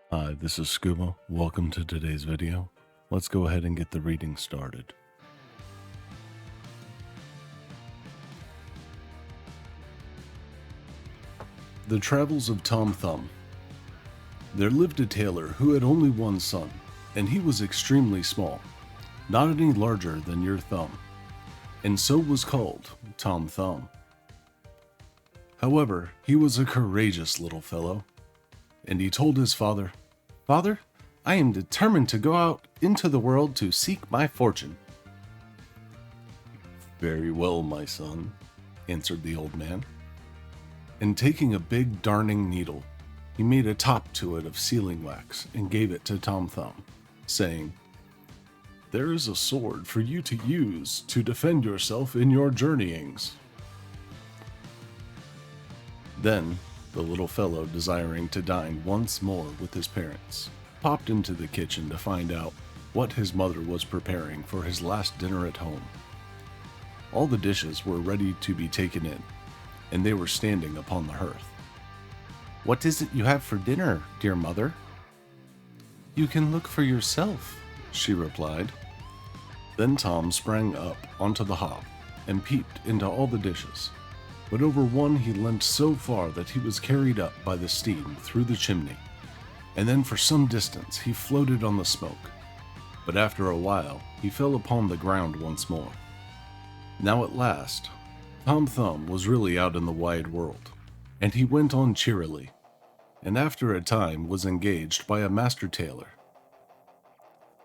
Hi, this is Scuba. Welcome to today's video. Let's go ahead and get the reading started. The Travels of Tom Thumb. There lived a tailor who had only one son, and he was extremely small, not any larger than your thumb, and so was called Tom Thumb. However, he was a courageous little fellow, and he told his father, "Father, I am determined to go out into the world to seek my fortune." "Very well, my son," answered the old man. And taking a big darning needle, he made a top to it of sealing wax and gave it to Tom Thumb, saying, "There is a sword for you to use to defend yourself in your journeyings." Then, the little fellow, desiring to dine once more with his parents, popped into the kitchen to find out what his mother was preparing for his last dinner at home. All the dishes were ready to be taken in, and they were standing upon the hearth. "What is it you have for dinner, dear mother?" "You can look for yourself," she replied. Then Tom sprang up onto the hob and peeped into all the dishes. But over one he leant so far that he was carried up by the steam through the chimney, and then for some distance he floated on the smoke. But after a while he fell upon the ground once more. Now at last, Tom Thumb was really out in the wide world, and he went on cheerily, and after a time was engaged by a master tailor.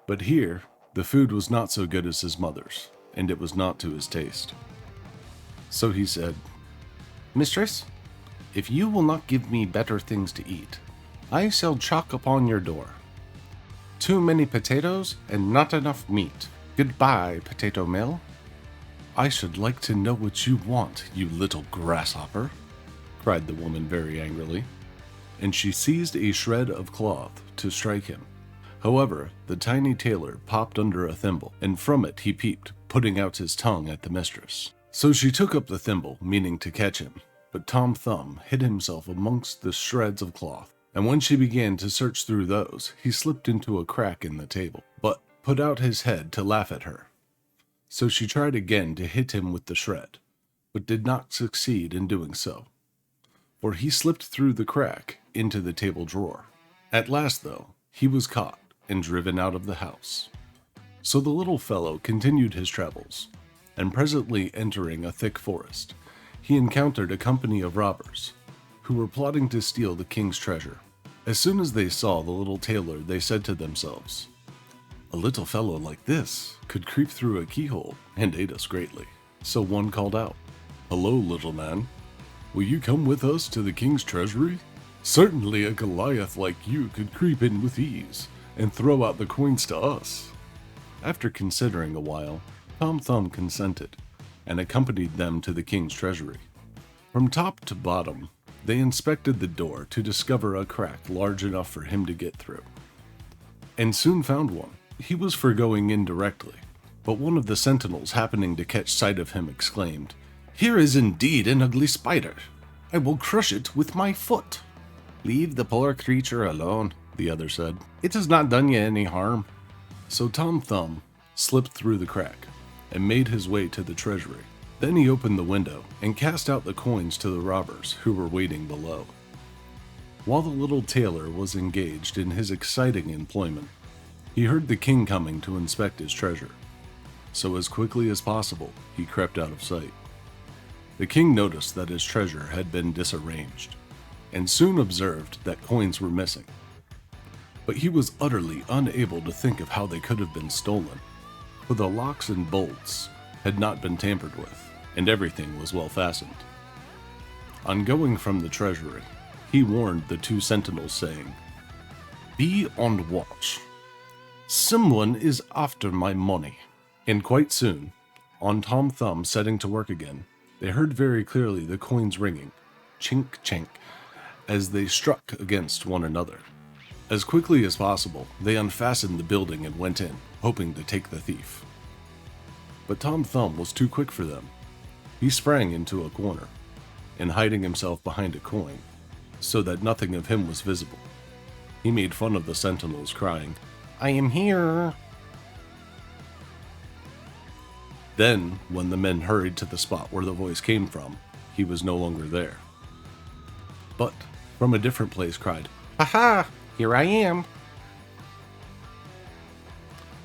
But here the food was not so good as his mother's, and it was not to his taste. So he said, "Mistress, if you will not give me better things to eat, I shall chalk upon your door, 'Too many potatoes and not enough meat. Goodbye, potato mill.'" "I should like to know what you want, you little grasshopper," cried the woman very angrily, and she seized a shred of cloth to strike him. However, the tiny tailor popped under a thimble, and from it he peeped, putting out his tongue at the mistress. So she took up the thimble, meaning to catch him, but Tom Thumb hid himself amongst the shreds of cloth, and when she began to search through those, he slipped into a crack in the table, but put out his head to laugh at her. So she tried again to hit him with the shred, but did not succeed in doing so, for he slipped through the crack into the table drawer. At last, though, he was caught and driven out of the house. So the little fellow continued his travels, and presently entering a thick forest, he encountered a company of robbers, who were plotting to steal the king's treasure. As soon as they saw the little tailor, they said to themselves, "A little fellow like this could creep through a keyhole and aid us greatly." So one called out, "Hello, little man. Will you come with us to the king's treasury? Certainly a Goliath like you could creep in with ease and throw out the coins to us." After considering a while, Tom Thumb consented, and accompanied them to the king's treasury. From top to bottom, they inspected the door to discover a crack large enough for him to get through, and soon found one. He was for going in directly, but one of the sentinels happening to catch sight of him exclaimed, "Here is indeed an ugly spider. I will crush it with my foot." "Leave the poor creature alone," the other said. "It has not done you any harm." So Tom Thumb slipped through the crack and made his way to the treasury. Then he opened the window and cast out the coins to the robbers who were waiting below. While the little tailor was engaged in his exciting employment, he heard the king coming to inspect his treasure. So as quickly as possible, he crept out of sight. The king noticed that his treasure had been disarranged, and soon observed that coins were missing. But he was utterly unable to think of how they could have been stolen, for the locks and bolts had not been tampered with, and everything was well fastened. On going from the treasury, he warned the two sentinels, saying, "Be on watch. Someone is after my money." And quite soon, on Tom Thumb setting to work again, they heard very clearly the coins ringing, chink, chink, as they struck against one another. As quickly as possible, they unfastened the building and went in, hoping to take the thief. But Tom Thumb was too quick for them. He sprang into a corner, and hiding himself behind a coin, so that nothing of him was visible, He made fun of the sentinels, crying, "I am here!" Then, when the men hurried to the spot where the voice came from, he was no longer there. But, from a different place, cried, "Aha! Here I am!"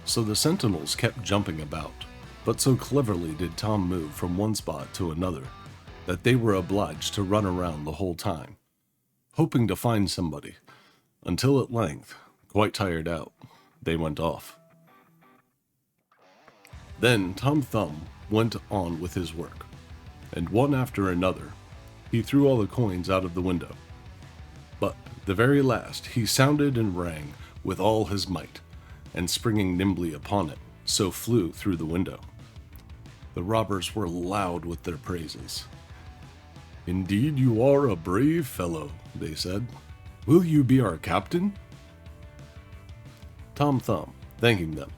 So the sentinels kept jumping about, but so cleverly did Tom move from one spot to another that they were obliged to run around the whole time, hoping to find somebody, until at length, quite tired out, they went off. Then Tom Thumb went on with his work, and one after another, he threw all the coins out of the window. But the very last he sounded and rang with all his might, and springing nimbly upon it, so flew through the window. The robbers were loud with their praises. "Indeed you are a brave fellow," they said. "Will you be our captain?" Tom Thumb, thanking them,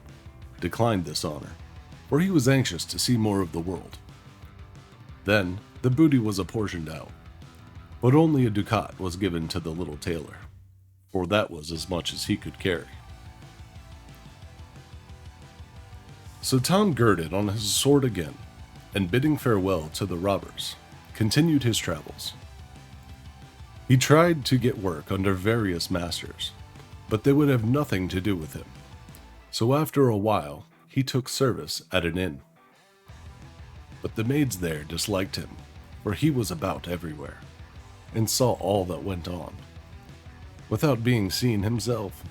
declined this honor, for he was anxious to see more of the world. Then the booty was apportioned out, but only a ducat was given to the little tailor, for that was as much as he could carry. So Tom girded on his sword again, and bidding farewell to the robbers, continued his travels. He tried to get work under various masters, but they would have nothing to do with him. So after a while, he took service at an inn. But the maids there disliked him, for he was about everywhere, and saw all that went on, without being seen himself.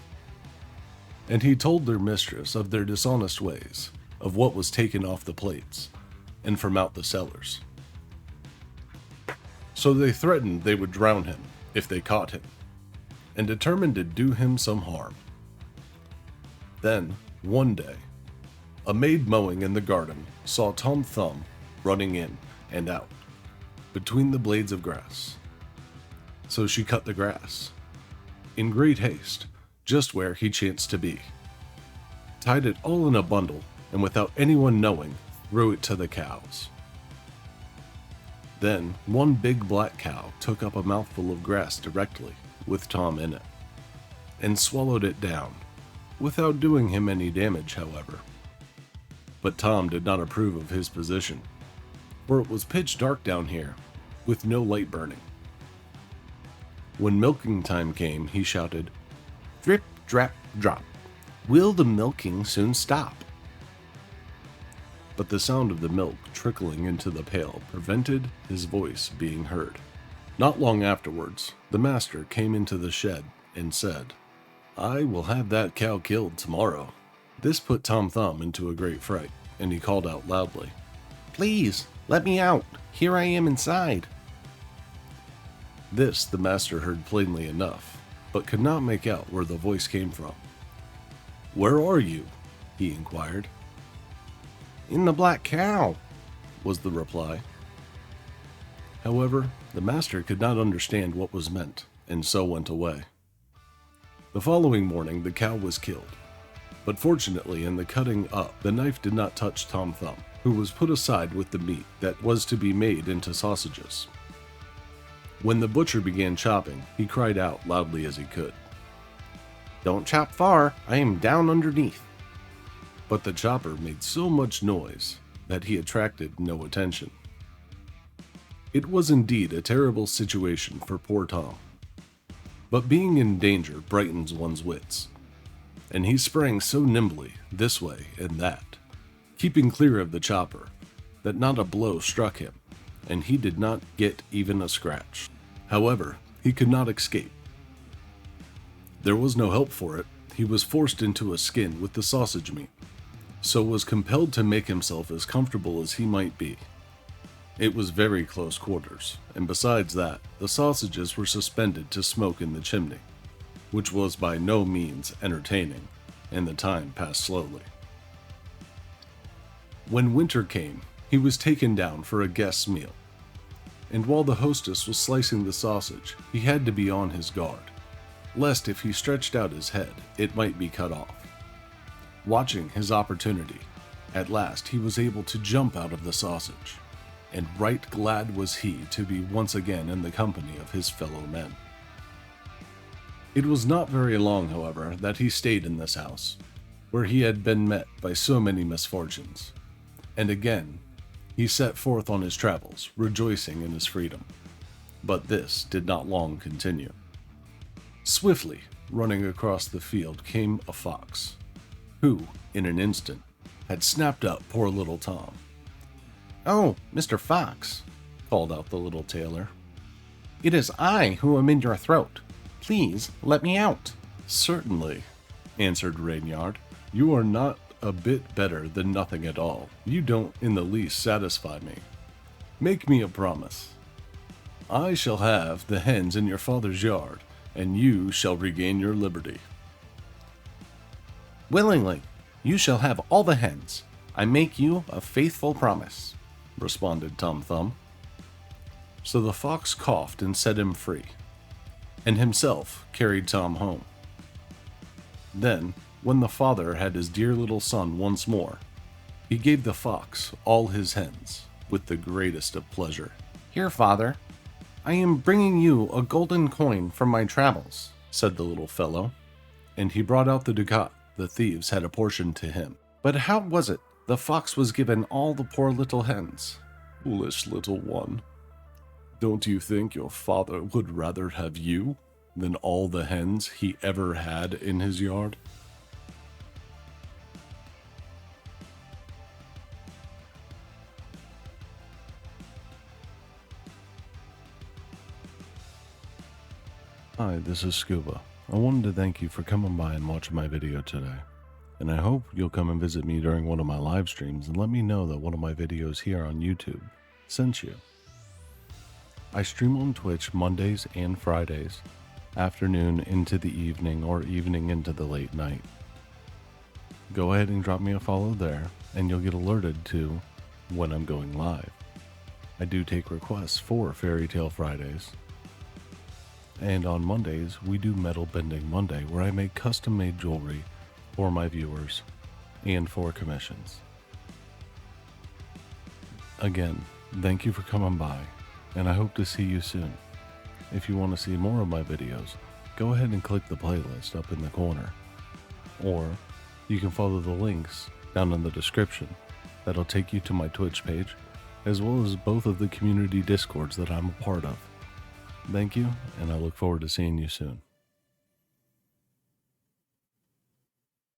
And he told their mistress of their dishonest ways, of what was taken off the plates, and from out the cellars. So they threatened they would drown him if they caught him, and determined to do him some harm. Then, one day, a maid mowing in the garden saw Tom Thumb running in and out, between the blades of grass. So she cut the grass, in great haste, just where he chanced to be, tied it all in a bundle, and without anyone knowing, threw it to the cows. Then one big black cow took up a mouthful of grass directly, with Tom in it, and swallowed it down, without doing him any damage, however. But Tom did not approve of his position, for it was pitch dark down here, with no light burning. When milking time came, he shouted, "Drip, drap, drop. Will the milking soon stop?" But the sound of the milk trickling into the pail prevented his voice being heard. Not long afterwards, the master came into the shed and said, "I will have that cow killed tomorrow." This put Tom Thumb into a great fright, and he called out loudly, "Please, let me out. Here I am inside." This the master heard plainly enough, but could not make out where the voice came from. "Where are you?" he inquired. "In the black cow," was the reply. However, the master could not understand what was meant, and so went away. The following morning the cow was killed, but fortunately in the cutting up the knife did not touch Tom Thumb, who was put aside with the meat that was to be made into sausages. When the butcher began chopping, he cried out loudly as he could, "Don't chop far, I am down underneath." But the chopper made so much noise that he attracted no attention. It was indeed a terrible situation for poor Tom. But being in danger brightens one's wits, and he sprang so nimbly this way and that, keeping clear of the chopper, that not a blow struck him, and he did not get even a scratch. However, he could not escape. There was no help for it. He was forced into a skin with the sausage meat, so was compelled to make himself as comfortable as he might be. It was very close quarters, and besides that, the sausages were suspended to smoke in the chimney, which was by no means entertaining, and the time passed slowly. When winter came, he was taken down for a guest's meal, and while the hostess was slicing the sausage, he had to be on his guard, lest if he stretched out his head, it might be cut off. Watching his opportunity, at last he was able to jump out of the sausage, and right glad was he to be once again in the company of his fellow men. It was not very long, however, that he stayed in this house, where he had been met by so many misfortunes. And again, he set forth on his travels, rejoicing in his freedom. But this did not long continue. Swiftly, running across the field, came a fox, who, in an instant, had snapped up poor little Tom. "Oh, Mr. Fox," called out the little tailor, "it is I who am in your throat. Please let me out." "Certainly," answered Reynard. "You are not a bit better than nothing at all. You don't in the least satisfy me. Make me a promise. I shall have the hens in your father's yard, and you shall regain your liberty." "Willingly. You shall have all the hens. I make you a faithful promise," responded Tom Thumb. So the fox coughed and set him free, and himself carried Tom home. Then, when the father had his dear little son once more, he gave the fox all his hens with the greatest of pleasure. "Here, father, I am bringing you a golden coin from my travels," said the little fellow, and he brought out the ducat the thieves had apportioned to him. "But how was it the fox was given all the poor little hens?" "Foolish little one, don't you think your father would rather have you than all the hens he ever had in his yard?" Hi, this is Scuba. I wanted to thank you for coming by and watching my video today. And I hope you'll come and visit me during one of my live streams and let me know that one of my videos here on YouTube sent you. I stream on Twitch Mondays and Fridays, afternoon into the evening or evening into the late night. Go ahead and drop me a follow there and you'll get alerted to when I'm going live. I do take requests for Fairy Tale Fridays. And on Mondays, we do Metal Bending Monday, where I make custom-made jewelry for my viewers and for commissions. Again, thank you for coming by, and I hope to see you soon. If you want to see more of my videos, go ahead and click the playlist up in the corner. Or you can follow the links down in the description. That'll take you to my Twitch page, as well as both of the community Discords that I'm a part of. Thank you, and I look forward to seeing you soon.